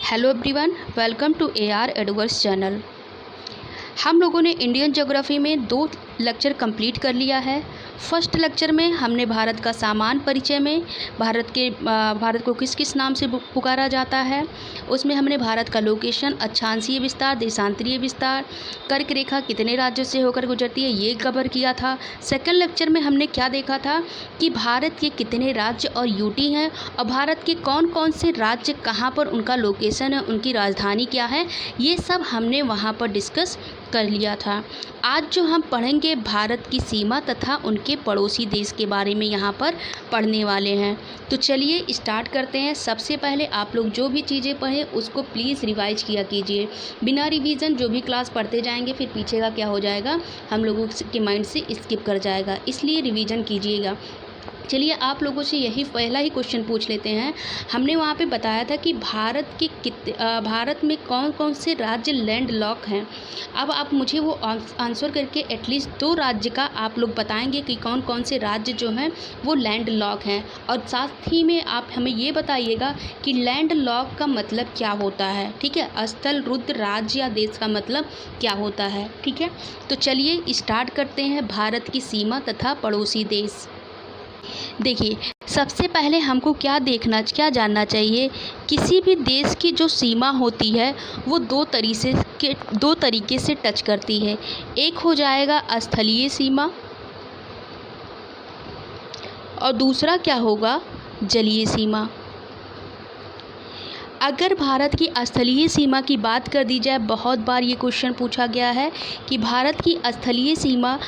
Hello everyone, welcome to AR adverse channel. हम लोगों ने इंडियन ज्योग्राफी में 2 लेक्चर कंप्लीट कर लिया है। फर्स्ट लेक्चर में हमने भारत का सामान्य परिचय में भारत को किस किस नाम से पुकारा जाता है, उसमें हमने भारत का लोकेशन, अक्षांशीय विस्तार, देशांतरीय विस्तार, कर्क रेखा कितने राज्यों से होकर गुजरती है, ये कवर किया था। सेकंड लेक्चर में हमने क्या देखा था कि भारत के कितने राज्य और यूटी हैं और भारत के कौन कौन से राज्य कहाँ पर उनका लोकेशन है, उनकी राजधानी क्या है, ये सब हमने वहाँ पर डिस्कस कर लिया था। आज जो हम पढ़ेंगे भारत की सीमा तथा उनके पड़ोसी देश के बारे में यहाँ पर पढ़ने वाले हैं। तो चलिए स्टार्ट करते हैं। सबसे पहले आप लोग जो भी चीज़ें पढ़ें उसको प्लीज़ रिवाइज किया कीजिए। बिना रिवीजन जो भी क्लास पढ़ते जाएंगे फिर पीछे का क्या हो जाएगा, हम लोगों के माइंड से स्किप कर जाएगा, इसलिए रिवीजन कीजिएगा। चलिए आप लोगों से यही पहला ही क्वेश्चन पूछ लेते हैं। हमने वहाँ पे बताया था कि भारत में कौन कौन से राज्य लैंड लॉक हैं। अब आप मुझे वो आंसर करके एटलीस्ट 2 राज्य का आप लोग बताएंगे कि कौन कौन से राज्य जो हैं वो लैंड लॉक हैं, और साथ ही में आप हमें ये बताइएगा कि लैंड लॉक का मतलब क्या होता है। ठीक है, स्थल, रुद्र, राज्य या देश का मतलब क्या होता है। ठीक है, तो चलिए स्टार्ट करते हैं। भारत की सीमा तथा पड़ोसी देश। देखिए, सबसे पहले हमको क्या जानना चाहिए, किसी भी देश की जो सीमा होती है वो 2 तरीके से टच करती है। एक हो जाएगा स्थलीय सीमा और दूसरा क्या होगा, जलीय सीमा। अगर भारत की स्थलीय सीमा की बात कर दी जाए, बहुत बार ये क्वेश्चन पूछा गया है कि भारत की स्थलीय सीमा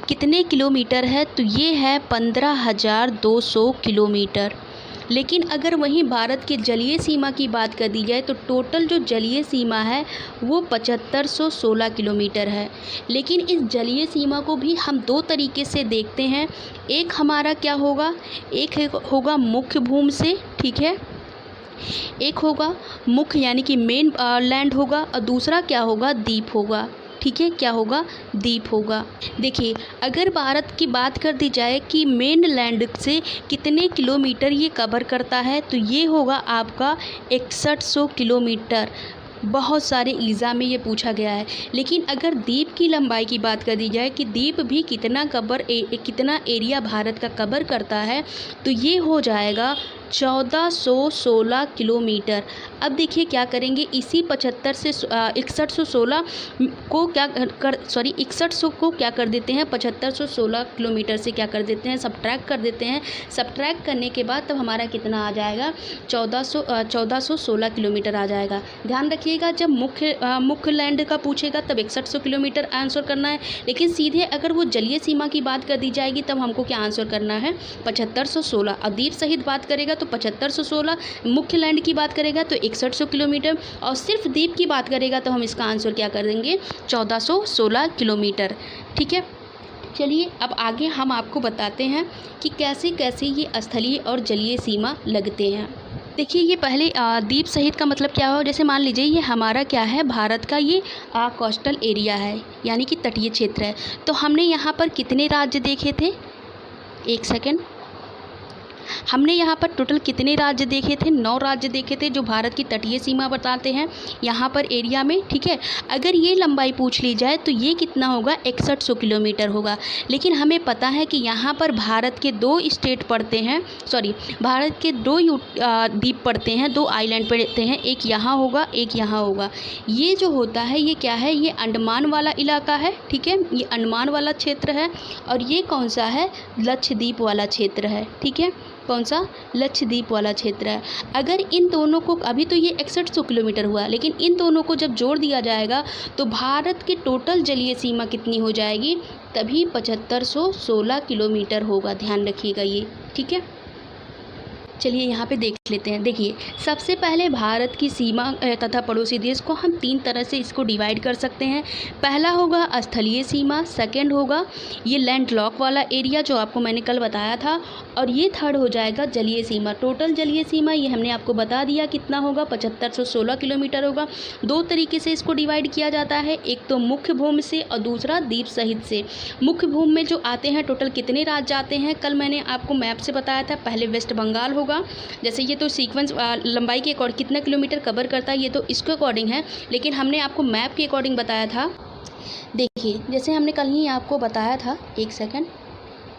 कितने किलोमीटर है, तो ये है 15,200 किलोमीटर। लेकिन अगर वहीं भारत के जलीय सीमा की बात कर दी जाए तो टोटल जो जलीय सीमा है वो 7516 किलोमीटर है। लेकिन इस जलीय सीमा को भी हम 2 तरीके से देखते हैं। एक हमारा क्या होगा, एक होगा मुख्य भूमि से, ठीक है, एक होगा मुख्य यानी कि मेन लैंड होगा, और दूसरा क्या होगा, द्वीप होगा। ठीक है, क्या होगा, द्वीप होगा। देखिए, अगर भारत की बात कर दी जाए कि मेन लैंड से कितने किलोमीटर ये कवर करता है, तो ये होगा आपका 6100 किलोमीटर। बहुत सारे एग्ज़ाम में ये पूछा गया है। लेकिन अगर द्वीप की लंबाई की बात कर दी जाए कि द्वीप भी कितना एरिया भारत का कवर करता है, तो ये हो जाएगा 1416 किलोमीटर। अब देखिए क्या करेंगे, इसी 6116 को क्या 6100 को क्या कर देते हैं, 7516 किलोमीटर से क्या कर देते हैं, सब्ट्रैक्ट कर देते हैं। सब्ट्रैक्ट करने के बाद तब हमारा कितना आ जाएगा, 1416 किलोमीटर आ जाएगा। ध्यान रखिएगा, जब मुख्य लैंड का पूछेगा तब 6100 किलोमीटर आंसर करना है, लेकिन सीधे अगर वो जलीय सीमा की बात कर दी जाएगी तब हमको क्या आंसर करना है, 7516। और द्वीप सहित बात करेगा तो 7516, मुख्य लैंड की बात करेगा तो 6100 किलोमीटर, और सिर्फ द्वीप की बात करेगा तो हम इसका आंसर क्या कर देंगे, 1416 किलोमीटर। ठीक है, चलिए अब आगे हम आपको बताते हैं कि कैसे कैसे ये स्थलीय और जलीय सीमा लगते हैं। देखिए, ये पहले द्वीप सहित का मतलब क्या हो, जैसे मान लीजिए ये हमारा क्या है, भारत का ये कोस्टल एरिया है यानी कि तटीय क्षेत्र है। तो हमने यहाँ पर कितने राज्य देखे थे, एक सेकेंड, हमने यहाँ पर टोटल कितने राज्य देखे थे, 9 राज्य देखे थे जो भारत की तटीय सीमा बताते हैं यहाँ पर एरिया में। ठीक है, अगर ये लंबाई पूछ ली जाए तो ये कितना होगा, 6100 किलोमीटर होगा। लेकिन हमें पता है कि यहाँ पर भारत के 2 स्टेट पड़ते हैं, भारत के 2 द्वीप पड़ते हैं, 2 आइलैंड पड़ते हैं, एक यहाँ होगा एक यहाँ होगा। ये जो होता है ये क्या है, ये अंडमान वाला इलाका है। ठीक है, ये अंडमान वाला क्षेत्र है, और ये कौन सा है, लक्षद्वीप वाला क्षेत्र है। ठीक है, कौन सा, लक्षद्वीप वाला क्षेत्र है। अगर इन दोनों को, अभी तो ये 6100 किलोमीटर हुआ, लेकिन इन दोनों को जब जोड़ दिया जाएगा तो भारत की टोटल जलीय सीमा कितनी हो जाएगी, तभी 7516 किलोमीटर होगा। ध्यान रखिएगा ये। ठीक है, चलिए यहाँ पे देख लेते हैं। देखिए, सबसे पहले भारत की सीमा तथा पड़ोसी देश को हम 3 तरह से इसको डिवाइड कर सकते हैं। पहला होगा स्थलीय सीमा, सेकंड होगा ये लैंड लॉक वाला एरिया जो आपको मैंने कल बताया था, और ये थर्ड हो जाएगा जलीय सीमा। टोटल जलीय सीमा ये हमने आपको बता दिया कितना होगा, 7516 किलोमीटर होगा। 2 तरीके से इसको डिवाइड किया जाता है, एक तो मुख्य भूमि से और दूसरा द्वीप सहित से। मुख्य भूमि में जो आते हैं टोटल कितने राज्य आते हैं, कल मैंने आपको मैप से बताया था। पहले वेस्ट बंगाल होगा, होगा। जैसे ये तो सीक्वेंस लंबाई के अकॉर्डिंग कितना किलोमीटर कवर करता है ये तो इसके अकॉर्डिंग है, लेकिन हमने आपको मैप के अकॉर्डिंग बताया था। देखिए जैसे हमने कल ही आपको बताया था, एक सेकंड,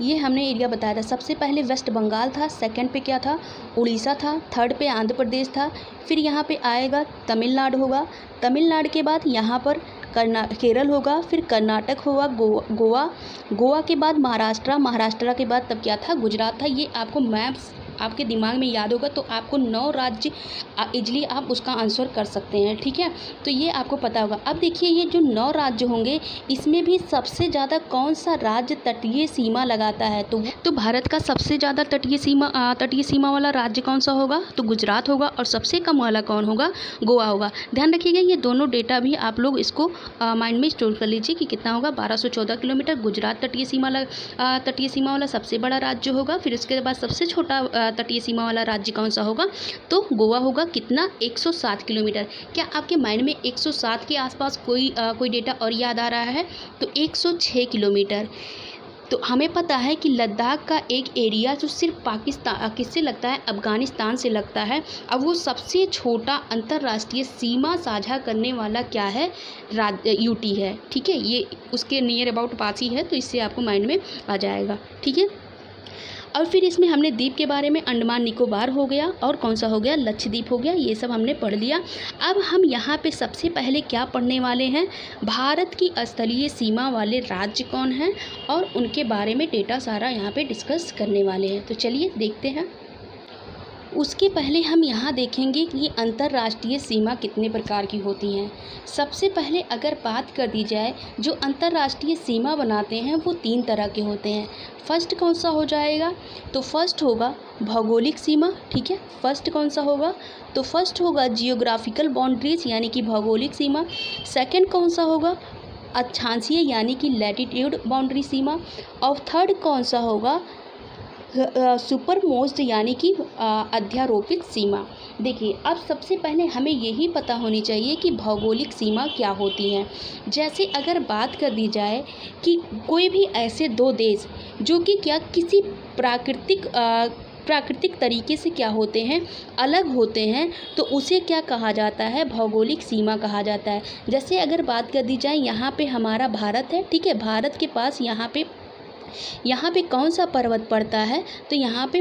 ये हमने एरिया बताया था। सबसे पहले वेस्ट बंगाल था, सेकंड पे क्या था, उड़ीसा था, थर्ड पे आंध्र प्रदेश था, फिर यहाँ पे आएगा तमिलनाडु होगा, तमिलनाडु के बाद यहाँ पर केरल होगा, फिर कर्नाटक होगा, गोवा के बाद महाराष्ट्र के बाद तब क्या था, गुजरात था। ये आपको मैप्स आपके दिमाग में याद होगा तो आपको 9 राज्य इजली आप उसका आंसर कर सकते हैं, ठीक है। तो ये आपको पता होगा। अब देखिए ये जो 9 राज्य होंगे इसमें भी सबसे ज़्यादा कौन सा राज्य तटीय सीमा लगाता है, तो भारत का सबसे ज़्यादा तटीय सीमा वाला राज्य कौन सा होगा, तो गुजरात होगा, और सबसे कम वाला कौन होगा, गोवा होगा। ध्यान रखिएगा ये दोनों डेटा भी आप लोग इसको माइंड में स्टोर कर लीजिए कि कितना होगा, 1214 किलोमीटर। गुजरात तटीय सीमा वाला सबसे बड़ा राज्य होगा, फिर उसके बाद सबसे छोटा तटीय सीमा वाला राज्य कौन सा होगा, तो गोवा होगा। कितना, 107 किलोमीटर। क्या आपके माइंड में 107 के आसपास कोई डेटा और याद आ रहा है, तो 106 किलोमीटर। तो हमें पता है कि लद्दाख का एक एरिया जो सिर्फ पाकिस्तान किससे लगता है, अफ़गानिस्तान से लगता है। अब वो सबसे छोटा अंतर्राष्ट्रीय सीमा साझा करने वाला क्या है, यूटी है, ठीक है। ये उसके नियर अबाउट पास ही है, तो इससे आपको माइंड में आ जाएगा, ठीक है। और फिर इसमें हमने द्वीप के बारे में, अंडमान निकोबार हो गया, और कौन सा हो गया, लक्षद्वीप हो गया, ये सब हमने पढ़ लिया। अब हम यहाँ पे सबसे पहले क्या पढ़ने वाले हैं, भारत की स्थलीय सीमा वाले राज्य कौन हैं और उनके बारे में डेटा सारा यहाँ पे डिस्कस करने वाले हैं। तो चलिए देखते हैं। उसके पहले हम यहाँ देखेंगे कि अंतर्राष्ट्रीय सीमा कितने प्रकार की होती हैं। सबसे पहले अगर बात कर दी जाए, जो अंतर्राष्ट्रीय सीमा बनाते हैं वो 3 तरह के होते हैं। फर्स्ट कौन सा हो जाएगा, तो फर्स्ट होगा भौगोलिक सीमा, ठीक है। फर्स्ट कौन सा होगा, तो फर्स्ट होगा जियोग्राफिकल बाउंड्रीज यानी कि भौगोलिक सीमा। सेकंड कौन सा होगा, अक्षांशीय यानी कि लैटिट्यूड बाउंड्री सीमा। और थर्ड कौन सा होगा, सुपरमोस्ट यानी कि अध्यारोपित सीमा। देखिए अब सबसे पहले हमें यही पता होनी चाहिए कि भौगोलिक सीमा क्या होती हैं। जैसे अगर बात कर दी जाए कि कोई भी ऐसे 2 देश जो कि क्या किसी प्राकृतिक तरीके से क्या होते हैं, अलग होते हैं, तो उसे क्या कहा जाता है, भौगोलिक सीमा कहा जाता है। जैसे अगर बात कर दी जाए, यहाँ पे हमारा भारत है, ठीक है। भारत के पास यहाँ पे कौन सा पर्वत पड़ता है, तो यहाँ पे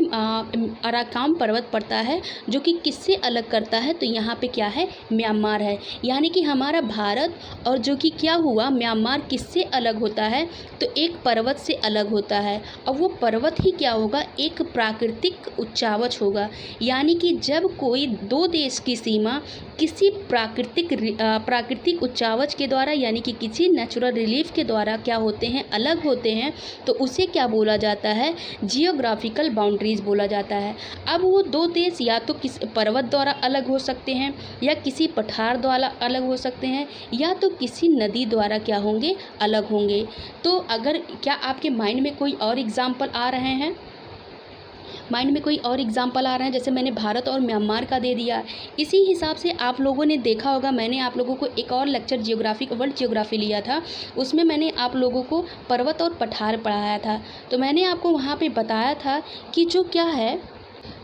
अराकाम पर्वत पड़ता है, जो कि किससे अलग करता है, तो यहाँ पे क्या है, म्यांमार है। यानी कि हमारा भारत और जो कि क्या हुआ, म्यांमार किससे अलग होता है, तो एक पर्वत से अलग होता है। और वो पर्वत ही क्या होगा, एक प्राकृतिक उच्चावच होगा। यानी कि जब कोई 2 देश की सीमा किसी प्राकृतिक उच्चावच के द्वारा यानी कि किसी नेचुरल रिलीफ के द्वारा क्या होते हैं, अलग होते हैं, तो उसे क्या बोला जाता है, जियोग्राफिकल बाउंड्रीज बोला जाता है। अब वो 2 देश या तो किसी पर्वत द्वारा अलग हो सकते हैं, या किसी पठार द्वारा अलग हो सकते हैं, या तो किसी नदी द्वारा क्या होंगे, अलग होंगे। तो अगर क्या आपके माइंड में कोई और एग्जाम्पल आ रहे हैं, जैसे मैंने भारत और म्यांमार का दे दिया। इसी हिसाब से आप लोगों ने देखा होगा, मैंने आप लोगों को एक और लेक्चर वर्ल्ड जियोग्राफी लिया था, उसमें मैंने आप लोगों को पर्वत और पठार पढ़ाया था। तो मैंने आपको वहाँ पे बताया था कि जो क्या है,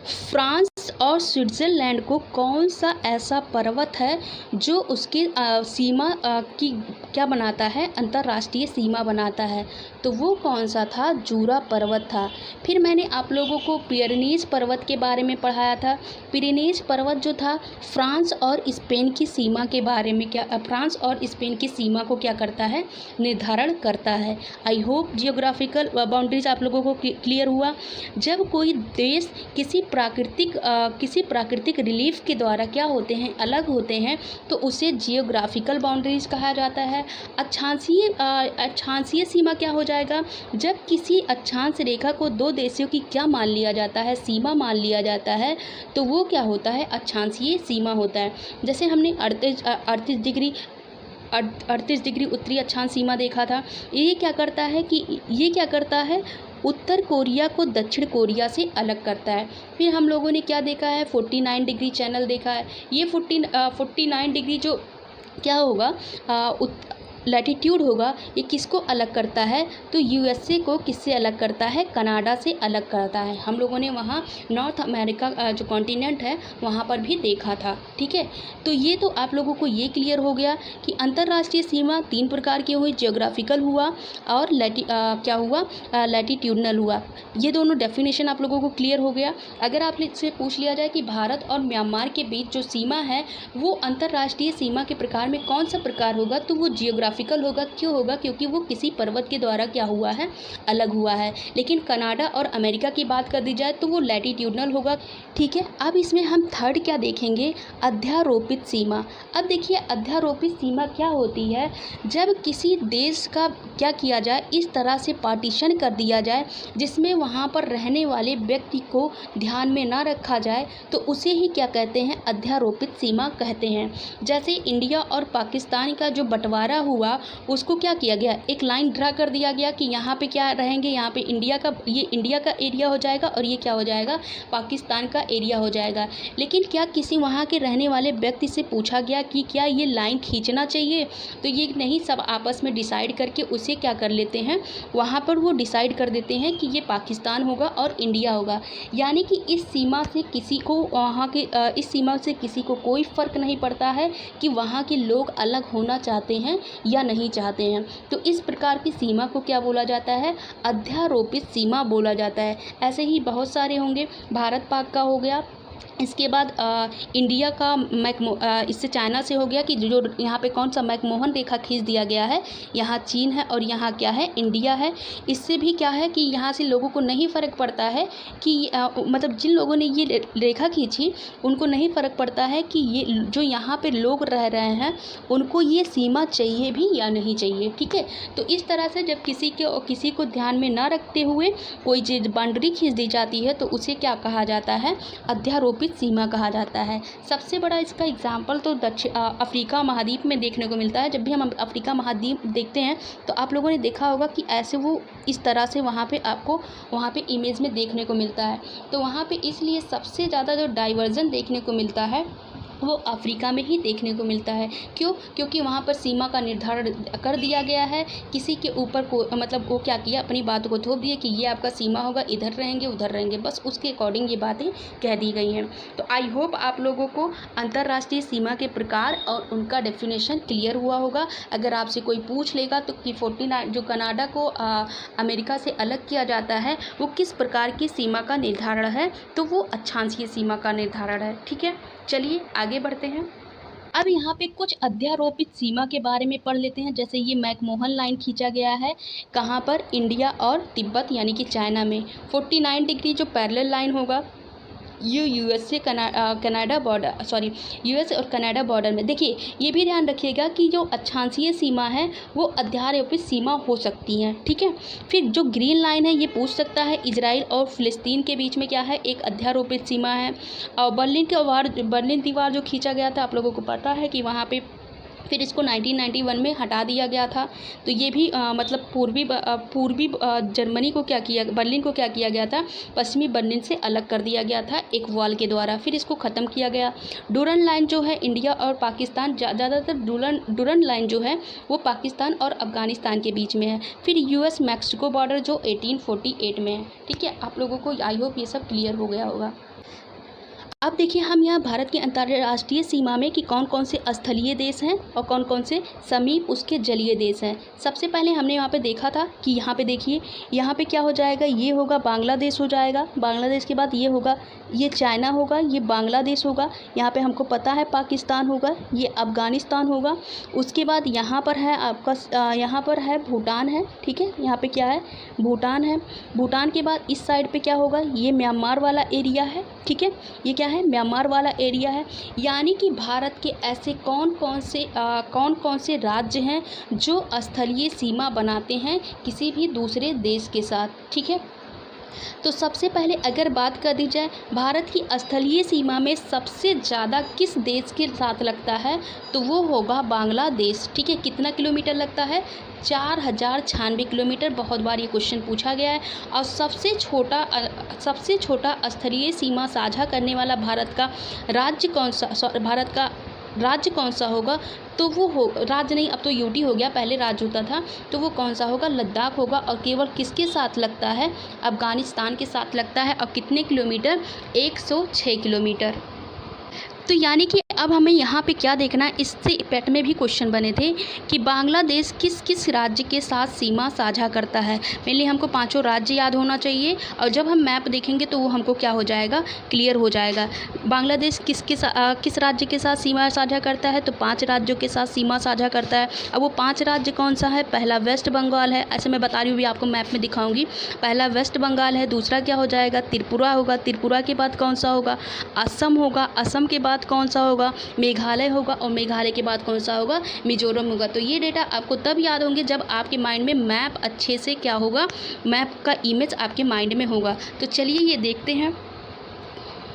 फ्रांस और स्विट्ज़रलैंड को कौन सा ऐसा पर्वत है जो उसकी सीमा की क्या बनाता है, अंतर्राष्ट्रीय सीमा बनाता है, तो वो कौन सा था, जूरा पर्वत था। फिर मैंने आप लोगों को पिरेनीज पर्वत के बारे में पढ़ाया था। पिरेनीज पर्वत जो था फ्रांस और स्पेन की सीमा के बारे में फ्रांस और स्पेन की सीमा को क्या करता है, निर्धारण करता है। आई होप जियोग्राफिकल बाउंड्रीज आप लोगों को क्लियर हुआ। जब कोई देश किसी प्राकृतिक रिलीफ के द्वारा क्या होते हैं, अलग होते हैं, तो उसे जियोग्राफिकल बाउंड्रीज कहा जाता है। अक्षांशीय सीमा क्या हो जाएगा, जब किसी अक्षांश रेखा को 2 देशों की क्या मान लिया जाता है, सीमा मान लिया जाता है, तो वो क्या होता है, अक्षांशीय सीमा होता है। जैसे हमने 38 डिग्री उत्तरी अक्षांश सीमा देखा था। ये क्या करता है, उत्तर कोरिया को दक्षिण कोरिया से अलग करता है। फिर हम लोगों ने क्या देखा है, 49 डिग्री चैनल देखा है। ये 49 डिग्री जो क्या होगा, लैटीट्यूड होगा ये किसको अलग करता है, तो यूएसए को किससे अलग करता है, कनाडा से अलग करता है। हम लोगों ने वहाँ नॉर्थ अमेरिका जो कॉन्टिनेंट है वहाँ पर भी देखा था। ठीक है, तो ये तो आप लोगों को ये क्लियर हो गया कि अंतर्राष्ट्रीय सीमा 3 प्रकार की हुई, जियोग्राफिकल हुआ और क्या हुआ, लैटीट्यूडनल हुआ। ये दोनों डेफिनेशन आप लोगों को क्लियर हो गया। अगर आपने से पूछ लिया जाए कि भारत और म्यांमार के बीच जो सीमा है वो अंतर्राष्ट्रीय सीमा के प्रकार में कौन सा प्रकार होगा, तो वो जियोग्राफिकल होगा। क्यों होगा, क्योंकि वो किसी पर्वत के द्वारा क्या हुआ है, अलग हुआ है। लेकिन कनाडा और अमेरिका की बात कर दी जाए तो वो लैटीट्यूडनल होगा। ठीक है, अब इसमें हम थर्ड क्या देखेंगे, अध्यारोपित सीमा। अब देखिए अध्यारोपित सीमा क्या होती है, जब किसी देश का क्या किया जाए, इस तरह से पार्टीशन कर दिया जाए जिसमें वहाँ पर रहने वाले व्यक्ति को ध्यान में ना रखा जाए, तो उसे ही क्या कहते हैं, अध्यारोपित सीमा कहते हैं। जैसे इंडिया और पाकिस्तान का जो बंटवारा हुआ उसको क्या किया गया, एक लाइन ड्रा कर दिया गया कि यहाँ पे क्या रहेंगे, यहाँ पे ये इंडिया का एरिया हो जाएगा और ये क्या हो जाएगा, पाकिस्तान का एरिया हो जाएगा। लेकिन क्या किसी वहाँ के रहने वाले व्यक्ति से पूछा गया कि क्या ये लाइन खींचना चाहिए, तो ये नहीं, सब आपस में डिसाइड करके उसे क्या कर लेते हैं, वहाँ पर वो डिसाइड कर देते हैं कि ये पाकिस्तान होगा और इंडिया होगा। यानी कि इस सीमा से किसी को इस सीमा से किसी को कोई फ़र्क नहीं पड़ता है कि वहाँ के लोग अलग होना चाहते हैं या नहीं चाहते हैं। तो इस प्रकार की सीमा को क्या बोला जाता है, अध्यारोपित सीमा बोला जाता है। ऐसे ही बहुत सारे होंगे, भारत पाक का हो गया, इसके बाद इंडिया का इससे चाइना से हो गया कि जो यहाँ पे कौन सा मैकमोहन रेखा खींच दिया गया है, यहाँ चीन है और यहाँ क्या है, इंडिया है। इससे भी क्या है कि यहाँ से लोगों को नहीं फ़र्क पड़ता है कि मतलब जिन लोगों ने ये रेखा खींची उनको नहीं फ़र्क पड़ता है कि ये जो यहाँ पे लोग रह रहे हैं उनको ये सीमा चाहिए भी या नहीं चाहिए। ठीक है, तो इस तरह से जब किसी को ध्यान में ना रखते हुए कोई चीज़ बाउंड्री खींच दी जाती है तो उसे क्या कहा जाता है, अध्यारोपित सीमा कहा जाता है। सबसे बड़ा इसका एग्जाम्पल तो अफ्रीका महाद्वीप में देखने को मिलता है। जब भी हम अफ्रीका महाद्वीप देखते हैं तो आप लोगों ने देखा होगा कि ऐसे वो इस तरह से वहाँ पे आपको वहाँ पे इमेज में देखने को मिलता है। तो वहाँ पे इसलिए सबसे ज़्यादा जो डाइवर्जन देखने को मिलता है वो अफ्रीका में ही देखने को मिलता है। क्यों, क्योंकि वहाँ पर सीमा का निर्धारण कर दिया गया है। किसी के ऊपर को मतलब वो क्या किया, अपनी बातों को थोप दिया कि ये आपका सीमा होगा, इधर रहेंगे उधर रहेंगे, बस उसके अकॉर्डिंग ये बातें कह दी गई हैं। तो आई होप आप लोगों को अंतर्राष्ट्रीय सीमा के प्रकार और उनका डेफिनेशन क्लियर हुआ होगा। अगर आपसे कोई पूछ लेगा तो कि 49 जो कनाडा को अमेरिका से अलग किया जाता है वो किस प्रकार की सीमा का निर्धारण है, तो वो अक्षांशीय सीमा का निर्धारण है। ठीक है, चलिए आगे बढ़ते हैं। अब यहाँ पे कुछ अध्यारोपित सीमा के बारे में पढ़ लेते हैं। जैसे ये मैकमोहन लाइन खींचा गया है कहाँ पर, इंडिया और तिब्बत यानी कि चाइना में। 49 डिग्री जो पैरेलल लाइन होगा ये USA Canada border, sorry US और कनाडा बॉर्डर में। देखिए ये भी ध्यान रखिएगा कि जो अक्षांशीय सीमा है वो अध्यारोपित सीमा हो सकती है। ठीक है, फिर जो ग्रीन लाइन है ये पूछ सकता है इजराइल और फ़िलिस्तीन के बीच में क्या है, एक अध्यारोपित सीमा है। और बर्लिन दीवार जो खींचा गया था, आप लोगों को पता है कि वहाँ पे फिर इसको 1991 में हटा दिया गया था। तो ये भी मतलब पूर्वी जर्मनी को क्या किया, बर्लिन को क्या किया गया था, पश्चिमी बर्लिन से अलग कर दिया गया था एक वॉल के द्वारा। फिर इसको ख़त्म किया गया। डूरन लाइन जो है इंडिया और पाकिस्तान, ज़्यादातर डूरन लाइन जो है वो पाकिस्तान और अफ़गानिस्तान के बीच में है। फिर यूएस मैक्सिको बॉर्डर जो 1848 में है। ठीक है, आप लोगों को आई होप ये सब क्लियर हो गया होगा। अब देखिए हम यहाँ भारत की अंतर्राष्ट्रीय सीमा में कि कौन कौन से स्थलीय देश हैं और कौन कौन से समीप उसके जलीय देश हैं। सबसे पहले हमने यहाँ पे देखा था कि यहाँ पे देखिए, यहाँ पे क्या हो जाएगा, ये होगा बांग्लादेश हो जाएगा। बांग्लादेश के बाद ये होगा, ये चाइना होगा, ये बांग्लादेश होगा। यहाँ पे हमको पता है पाकिस्तान होगा, ये अफ़गानिस्तान होगा। उसके बाद यहाँ पर है आपका यहाँ पर है भूटान है। ठीक है, यहाँ पे क्या है, भूटान है। भूटान के बाद इस साइड पे क्या होगा, ये म्यांमार वाला एरिया है। ठीक है, ये क्या है, म्यांमार वाला एरिया है। यानी कि भारत के ऐसे कौन कौन से राज्य हैं जो स्थलीय सीमा बनाते हैं किसी भी दूसरे देश के साथ। ठीक है, तो सबसे पहले अगर बात कर दी जाए भारत की स्थलीय सीमा में सबसे ज़्यादा किस देश के साथ लगता है, तो वो होगा बांग्लादेश। ठीक है, कितना किलोमीटर लगता है, 4096 किलोमीटर। बहुत बार ये क्वेश्चन पूछा गया है। और सबसे छोटा स्थलीय सीमा साझा करने वाला भारत का राज्य कौन सा, भारत का राज्य कौन सा होगा, तो वो हो राज्य नहीं, अब तो यूटी हो गया, पहले राज्य होता था, तो वो कौन सा होगा, लद्दाख होगा। और केवल किसके साथ लगता है, अफ़गानिस्तान के साथ लगता है। और कितने किलोमीटर, 106 किलोमीटर। तो यानी कि अब हमें यहाँ पे क्या देखना है, इससे पेट में भी क्वेश्चन बने थे कि बांग्लादेश किस किस राज्य के साथ सीमा साझा करता है। मेनली हमको पांचों राज्य याद होना चाहिए, और जब हम मैप देखेंगे तो वो हमको क्या हो जाएगा, क्लियर हो जाएगा। बांग्लादेश किस राज्य के साथ सीमा साझा करता है, तो 5 राज्यों के साथ सीमा साझा करता है। अब वो 5 राज्य कौन सा है, पहला वेस्ट बंगाल है, ऐसे मैं बता रही हूँ, भी आपको मैप में दिखाऊंगी। पहला वेस्ट बंगाल है, दूसरा क्या हो जाएगा, त्रिपुरा होगा, त्रिपुरा के बाद कौन सा होगा, असम होगा, असम के बाद कौन सा होगा, मेघालय होगा, और मेघालय के बाद कौन सा होगा, मिजोरम होगा। तो ये डेटा आपको तब याद होंगे जब आपके माइंड में मैप अच्छे से क्या होगा, मैप का इमेज आपके माइंड में होगा। तो चलिए ये देखते हैं।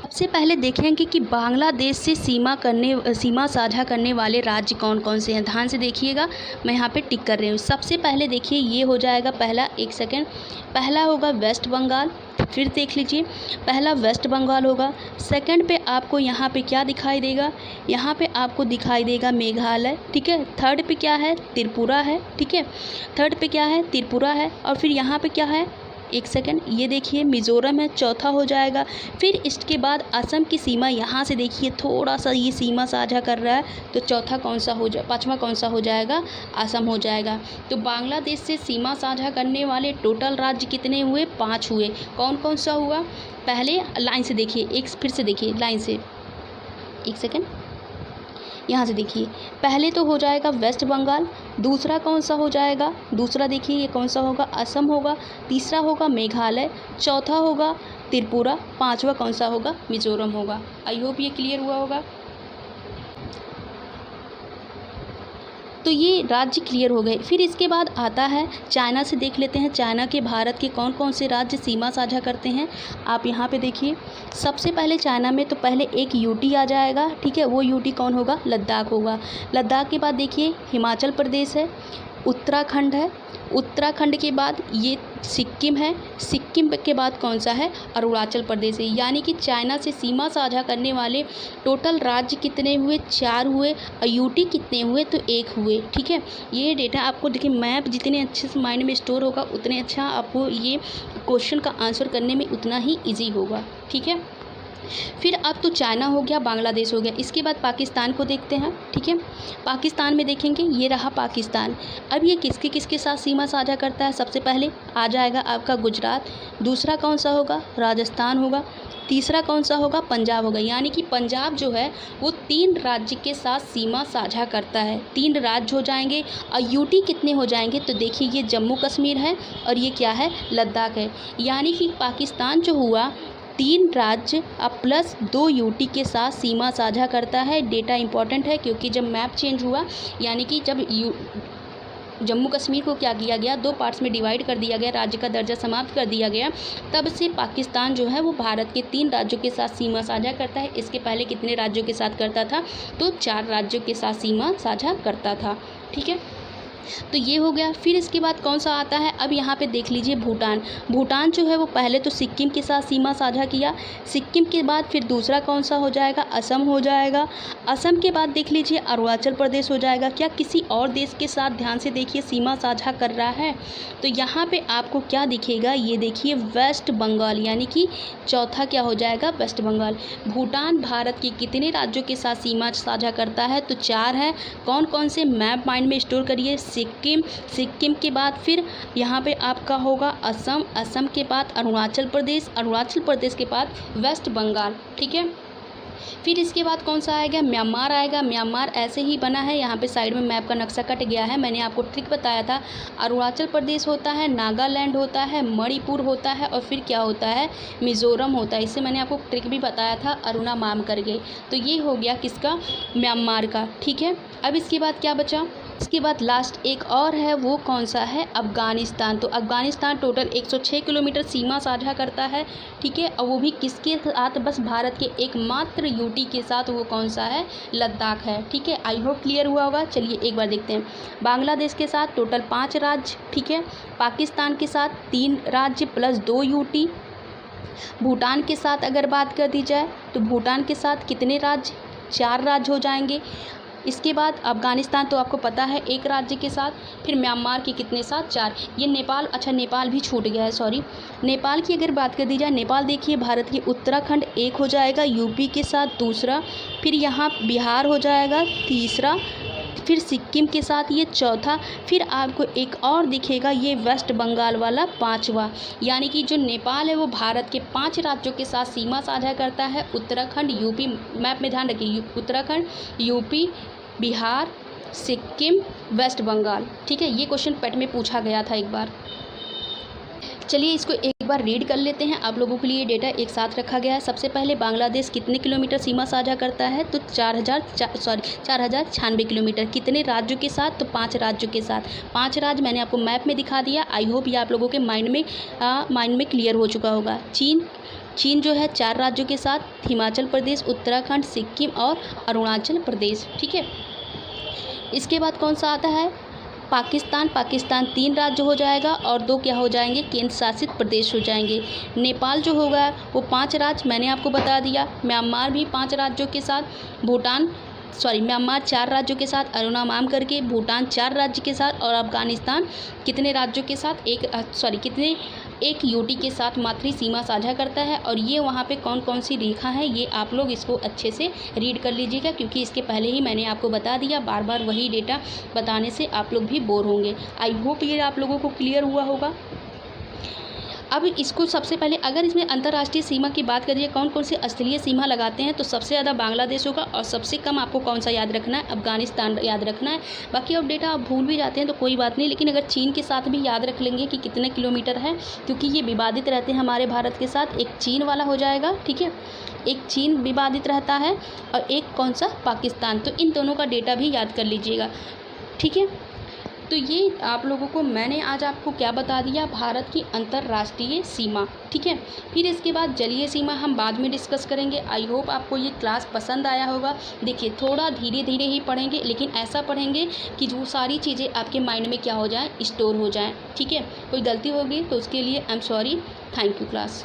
सबसे पहले देखेंगे कि बांग्लादेश से सीमा साझा करने वाले राज्य कौन कौन से हैं। ध्यान से देखिएगा, मैं यहाँ पे टिक कर रही हूँ। सबसे पहले देखिए ये हो जाएगा पहला, एक सेकेंड, पहला होगा वेस्ट बंगाल। फिर देख लीजिए, पहला वेस्ट बंगाल होगा। सेकंड पे आपको यहाँ पे क्या दिखाई देगा, यहाँ पे आपको दिखाई देगा मेघालय, ठीक है। थर्ड पे क्या है, त्रिपुरा है, ठीक है। थर्ड पे क्या है, त्रिपुरा है। और फिर यहाँ पे क्या है, एक सेकंड, ये देखिए मिज़ोरम है, चौथा हो जाएगा। फिर इसके बाद असम की सीमा, यहाँ से देखिए थोड़ा सा ये सीमा साझा कर रहा है, तो चौथा कौन सा हो जाए, पाँचवा कौन सा हो जाएगा, असम हो जाएगा। तो बांग्लादेश से सीमा साझा करने वाले टोटल राज्य कितने हुए, 5 हुए। कौन कौन सा हुआ, पहले लाइन से देखिए, एक फिर से देखिए लाइन से, एक सेकेंड, यहाँ से देखिए, पहले तो हो जाएगा वेस्ट बंगाल, दूसरा कौन सा हो जाएगा, दूसरा देखिए ये कौन सा होगा, असम होगा। तीसरा होगा मेघालय, चौथा होगा त्रिपुरा, पांचवा कौन सा होगा, मिजोरम होगा। आई होप ये क्लियर हुआ होगा। तो ये राज्य क्लियर हो गए। फिर इसके बाद आता है चाइना से, देख लेते हैं चाइना के भारत के कौन कौन से राज्य सीमा साझा करते हैं। आप यहाँ पे देखिए, सबसे पहले चाइना में तो पहले एक यूटी आ जाएगा, ठीक है। वो यूटी कौन होगा, लद्दाख होगा। लद्दाख के बाद देखिए हिमाचल प्रदेश है, उत्तराखंड है, उत्तराखंड के बाद ये सिक्किम है, सिक्किम के बाद कौन सा है, अरुणाचल प्रदेश है। यानी कि चाइना से सीमा साझा करने वाले टोटल राज्य कितने हुए, 4 हुए, और यूटी कितने हुए, तो 1 हुए, ठीक है। ये डेटा आपको देखिए, मैप जितने अच्छे से माइंड में स्टोर होगा उतने अच्छा आपको ये क्वेश्चन का आंसर करने में उतना ही ईजी होगा, ठीक है। फिर अब तो चाइना हो गया, बांग्लादेश हो गया। इसके बाद पाकिस्तान को देखते हैं, ठीक है। पाकिस्तान में देखेंगे, ये रहा पाकिस्तान। अब ये किसके किसके साथ सीमा साझा करता है, सबसे पहले आ जाएगा आपका गुजरात, दूसरा कौन सा होगा, राजस्थान होगा, तीसरा कौन सा होगा, पंजाब होगा। यानी कि पंजाब जो है वो 3 राज्य के साथ सीमा साझा करता है, 3 राज्य हो जाएंगे। और यूटी कितने हो जाएंगे, तो देखिए ये जम्मू कश्मीर है और ये क्या है, लद्दाख है। यानी कि पाकिस्तान जो हुआ 3 राज्य अब प्लस 2 यूटी के साथ सीमा साझा करता है। डेटा इंपॉर्टेंट है क्योंकि जब मैप चेंज हुआ, यानी कि जब जम्मू कश्मीर को क्या किया गया, 2 पार्ट्स में डिवाइड कर दिया गया, राज्य का दर्जा समाप्त कर दिया गया, तब से पाकिस्तान जो है वो भारत के 3 राज्यों के साथ सीमा साझा करता है। इसके पहले कितने राज्यों के साथ करता था, तो 4 राज्यों के साथ सीमा साझा करता था, ठीक है। तो ये हो गया। फिर इसके बाद कौन सा आता है, अब यहाँ पे देख लीजिए भूटान। भूटान जो है वो पहले तो सिक्किम के साथ सीमा साझा किया, सिक्किम के बाद फिर दूसरा कौन सा हो जाएगा, असम हो जाएगा। असम के बाद देख लीजिए अरुणाचल प्रदेश हो जाएगा। क्या किसी और देश के साथ, ध्यान से देखिए, सीमा साझा कर रहा है, तो यहाँ पे आपको क्या दिखेगा, ये देखिए वेस्ट बंगाल, यानी कि चौथा क्या हो जाएगा, वेस्ट बंगाल। भूटान भारत के कितने राज्यों के साथ सीमा साझा करता है, तो 4 है। कौन कौन से, मैप माइंड में स्टोर करिए, सिक्किम, सिक्किम के बाद फिर यहाँ पे आपका होगा असम, असम के बाद अरुणाचल प्रदेश, अरुणाचल प्रदेश के बाद वेस्ट बंगाल, ठीक है। फिर इसके बाद कौन सा आएगा, म्यांमार आएगा। म्यांमार ऐसे ही बना है, यहाँ पे साइड में मैप का नक्शा कट गया है, मैंने आपको ट्रिक बताया था। अरुणाचल प्रदेश होता है, नागालैंड होता है, मणिपुर होता है, और फिर क्या होता है, मिज़ोरम होता है। इससे मैंने आपको ट्रिक भी बताया था, अरुणा माम करके। तो ये हो गया किसका, म्यांमार का, ठीक है। अब इसके बाद क्या बचा, इसके बाद लास्ट एक और है, वो कौन सा है, अफ़गानिस्तान। तो अफ़गानिस्तान टोटल 106 किलोमीटर सीमा साझा करता है, ठीक है। और वो भी किसके साथ, बस भारत के एकमात्र यूटी के साथ, वो कौन सा है, लद्दाख है, ठीक है। आई होप क्लियर हुआ होगा। चलिए एक बार देखते हैं। बांग्लादेश के साथ टोटल 5 राज्य, ठीक है। पाकिस्तान के साथ 3 राज्य प्लस 2 यूटी। भूटान के साथ अगर बात कर दी जाए तो भूटान के साथ कितने राज्य, 4 राज्य हो जाएंगे। इसके बाद अफ़गानिस्तान तो आपको पता है 1 राज्य के साथ, फिर म्यांमार के कितने साथ 4। ये नेपाल, अच्छा नेपाल भी छूट गया है, सॉरी। नेपाल की अगर बात कर दी जाए, नेपाल देखिए भारत के उत्तराखंड 1 हो जाएगा, यूपी के साथ दूसरा, फिर यहाँ बिहार हो जाएगा तीसरा, फिर सिक्किम के साथ ये चौथा, फिर आपको एक और दिखेगा ये वेस्ट बंगाल वाला 5वां। यानी कि जो नेपाल है वो भारत के 5 राज्यों के साथ सीमा साझा करता है। उत्तराखंड, यूपी, मैप में ध्यान रखिए, उत्तराखंड, यूपी, बिहार, सिक्किम, वेस्ट बंगाल। ठीक है, ये क्वेश्चन पेट में पूछा गया था एक बार। चलिए इसको एक बार रीड कर लेते हैं। आप लोगों के लिए डेटा एक साथ रखा गया है। सबसे पहले बांग्लादेश कितने किलोमीटर सीमा साझा करता है? तो 4096 किलोमीटर। कितने राज्यों के साथ? तो 5 राज्यों के साथ। 5 राज्य मैंने आपको मैप में दिखा दिया। आई होप ये आप लोगों के माइंड में क्लियर हो चुका होगा। चीन जो है 4 राज्यों के साथ, हिमाचल प्रदेश, उत्तराखंड, सिक्किम और अरुणाचल प्रदेश। ठीक है, इसके बाद कौन सा आता है? पाकिस्तान 3 राज्य हो जाएगा और 2 क्या हो जाएंगे? केंद्र शासित प्रदेश हो जाएंगे। नेपाल जो होगा वो 5 राज्य मैंने आपको बता दिया। म्यांमार भी 5 राज्यों के साथ, म्यांमार 4 राज्यों के साथ, अरुणामाम करके भूटान 4 राज्य के साथ, और अफगानिस्तान कितने राज्यों के साथ? एक यूटी के साथ मात्र सीमा साझा करता है। और ये वहाँ पे कौन कौन सी रेखा है ये आप लोग इसको अच्छे से रीड कर लीजिएगा, क्योंकि इसके पहले ही मैंने आपको बता दिया। बार बार वही डेटा बताने से आप लोग भी बोर होंगे। आई होप ये आप लोगों को क्लियर हुआ होगा। अब इसको सबसे पहले अगर इसमें अंतर्राष्ट्रीय सीमा की बात करिए, कौन कौन से स्थलीय सीमा लगाते हैं, तो सबसे ज़्यादा बांग्लादेश होगा और सबसे कम आपको कौन सा याद रखना है? अफगानिस्तान याद रखना है। बाकी अब डेटा आप भूल भी जाते हैं तो कोई बात नहीं, लेकिन अगर चीन के साथ भी याद रख लेंगे कि कितने किलोमीटर है, क्योंकि ये विवादित रहते हैं हमारे भारत के साथ। एक चीन वाला हो जाएगा, ठीक है, एक चीन विवादित रहता है और एक कौन सा? पाकिस्तान। तो इन दोनों का डेटा भी याद कर लीजिएगा। ठीक है, तो ये आप लोगों को मैंने आज आपको क्या बता दिया? भारत की अंतर्राष्ट्रीय सीमा। ठीक है, फिर इसके बाद जलीय सीमा हम बाद में डिस्कस करेंगे। आई होप आपको ये क्लास पसंद आया होगा। देखिए थोड़ा धीरे धीरे ही पढ़ेंगे, लेकिन ऐसा पढ़ेंगे कि जो सारी चीज़ें आपके माइंड में क्या हो जाए? स्टोर हो जाए। ठीक है, कोई गलती होगी तो उसके लिए I am sorry. Thank you class.